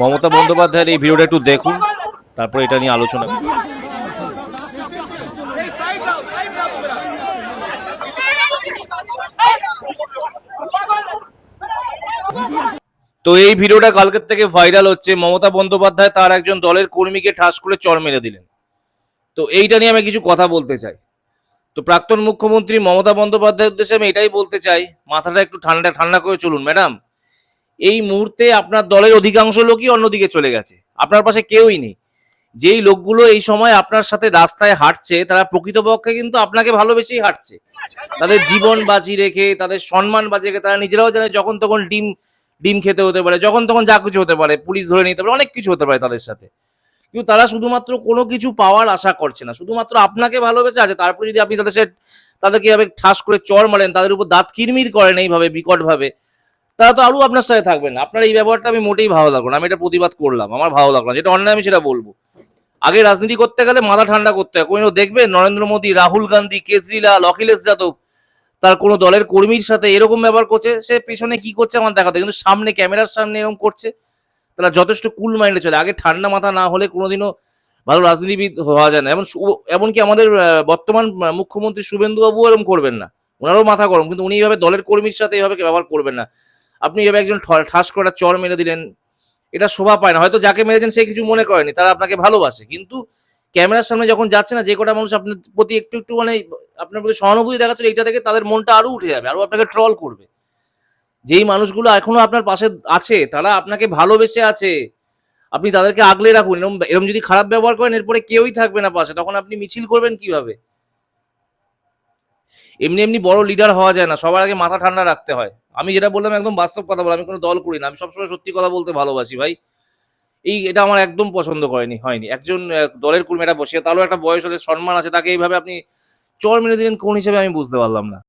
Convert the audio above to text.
মমতা বন্দ্যোপাধ্যায়ের এই ভিডিওটা একটু দেখুন, তারপর এটা নিয়ে আলোচনা করুন। তো এই ভিডিওটা কালকের থেকে ভাইরাল হচ্ছে। মমতা বন্দ্যোপাধ্যায় তার একজন দলের কর্মীকে ঠাস করে চড় মেরে দিলেন। তো এইটা নিয়ে আমি কিছু কথা বলতে চাই। তো প্রাক্তন মুখ্যমন্ত্রী মমতা বন্দ্যোপাধ্যায়ের উদ্দেশ্যে আমি এটাই বলতে চাই, মাথাটা একটু ঠান্ডা ঠান্ডা করে চলুন ম্যাডাম। এই মুহূর্তে আপনার দলের অধিকাংশ লোকই অন্যদিকে চলে গেছে, আপনার পাশে কেউই নেই। যেই লোকগুলো এই সময় আপনার সাথে রাস্তায় হাঁটছে তারা প্রকৃতপক্ষে কিন্তু আপনাকে ভালোবেসেই হাঁটছে। তাদের জীবন বাজি রেখে, তাদের সম্মান বাজি রেখে, তারা নিজেরাও জানে যখন তখন ডিম ডিম খেতে হতে পারে, যখন তখন যা কিছু হতে পারে, পুলিশ ধরে নিতে পারে, অনেক কিছু হতে পারে তাদের সাথে। কিন্তু তারা শুধুমাত্র কোনো কিছু পাওয়ার আশা করছে না, শুধুমাত্র আপনাকে ভালোবেসে আছে। তারপরে যদি আপনি তাদেরকে এভাবে ঠাস করে চড় মারেন, তাদের উপর দাঁত কিরমির করেন এইভাবে বিকট ভাবে, তারা তো আরো আপনার সাথে থাকবেন না। আপনার এই ব্যবহারটা আমি মোটেই ভালো লাগলো না, আমি এটা প্রতিবাদ করলাম, আমার ভালো লাগলো না। যেটা অন্যায় আমি সেটা বলবো। আগে রাজনীতি করতে গেলে মাথা ঠান্ডা করতে হয়। কোনো দেখবে নরেন্দ্র মোদী, রাহুল গান্ধী, কেজরিওয়াল, অখিলেশ যাদব তার কোনো দলের কর্মীর সাথে এরকম ব্যবহার করছে, সে পেছনে কি করছে আমার দেখাতে, কিন্তু সামনে ক্যামেরার সামনে এরকম করছে, তারা যথেষ্ট কুল মাইন্ডে চলে। আগে ঠান্ডা মাথা না হলে কোনোদিনও ভালো রাজনীতিবিদ হওয়া যায় না। এমনকি আমাদের বর্তমান মুখ্যমন্ত্রী শুভেন্দু বাবু এরকম করবেন না, ওনারও মাথা গরম, কিন্তু উনি এইভাবে দলের কর্মীর সাথে এইভাবে ব্যবহার করবেন না। আপনি এভাবে একজন ঠাস করে চর মেরে দিলেন, এটা শোভা পায় না। হয়তো যাকে মেরেছেন সে কিছু মনে করেনি, তারা আপনাকে ভালোবাসে, কিন্তু ক্যামেরার সামনে যখন যাচ্ছে না, যে কটা মানুষ আপনার প্রতি একটু একটু মানে আপনার প্রতি সহানুভূতি দেখাচ্ছিল, এইটা থেকে তাদের মনটা আরো উঠে যাবে, আরো আপনাকে ট্রল করবে। যেই মানুষগুলো এখনো আপনার পাশে আছে তারা আপনাকে ভালোবেসে আছে, আপনি তাদেরকে আগলে রাখুন। এরকম এরকম যদি খারাপ ব্যবহার করেন, এরপরে কেউই থাকবে না পাশে, তখন আপনি মিছিল করবেন কিভাবে? এমনি এমনি বড় লিডার হওয়া যায় না, সবার আগে মাথা ঠান্ডা রাখতে হয়। আমি যেটা বললাম একদম বাস্তব কথা বলা, আমি কোনো দল করি না, আমি সবসময় সত্যি কথা বলতে ভালোবাসি ভাই। এটা আমার একদম পছন্দ হয়নি একজন দলের কর্মী এটা বসে, তারও একটা বয়স আছে, সম্মান আছে, তাকে এইভাবে আপনি চর মেরে দিলেন কোন হিসেবে আমি বুঝতে পারলাম না।